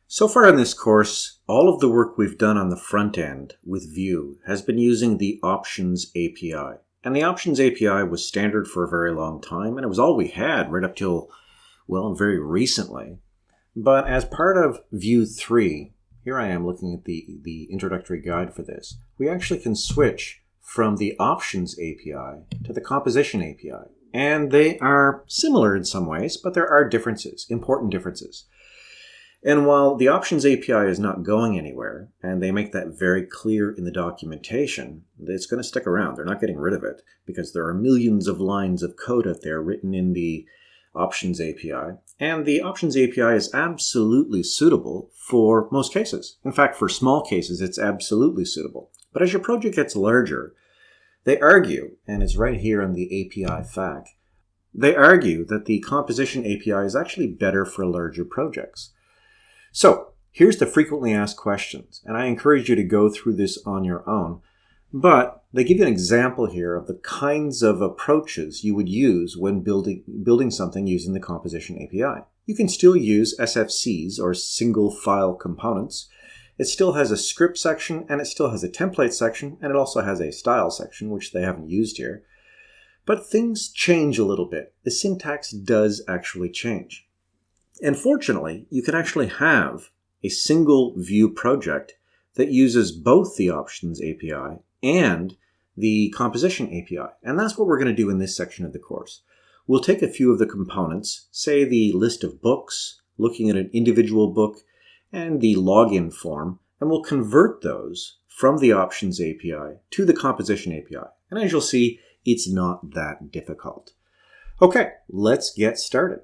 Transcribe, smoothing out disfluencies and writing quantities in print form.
So far in this course, all of the work we've done on the front end with Vue has been using the Options API. And the Options API was standard for a very long time, and it was all we had right up till, well, very recently. But as part of Vue 3, here I am looking at the introductory guide for this, we actually can switch from the Options API to the Composition API. And they are similar in some ways, but there are differences, important differences. And while the Options API is not going anywhere, and they make that very clear in the documentation, it's going to stick around. They're not getting rid of it because there are millions of lines of code out there written in the Options API. And the Options API is absolutely suitable for most cases. In fact, for small cases, it's absolutely suitable. But as your project gets larger, they argue, and it's right here in the API FAQ, they argue that the Composition API is actually better for larger projects. So here's the frequently asked questions, and I encourage you to go through this on your own, but they give you an example here of the kinds of approaches you would use when building something using the Composition API. You can still use SFCs, or single file components. It still has a script section, and it still has a template section, and it also has a style section, which they haven't used here. But things change a little bit. The syntax does actually change. And fortunately, you can actually have a single Vue project that uses both the Options API and the Composition API. And that's what we're going to do in this section of the course. We'll take a few of the components, say the list of books, looking at an individual book, and the login form, and we'll convert those from the Options API to the Composition API. And as you'll see, it's not that difficult. Okay, let's get started.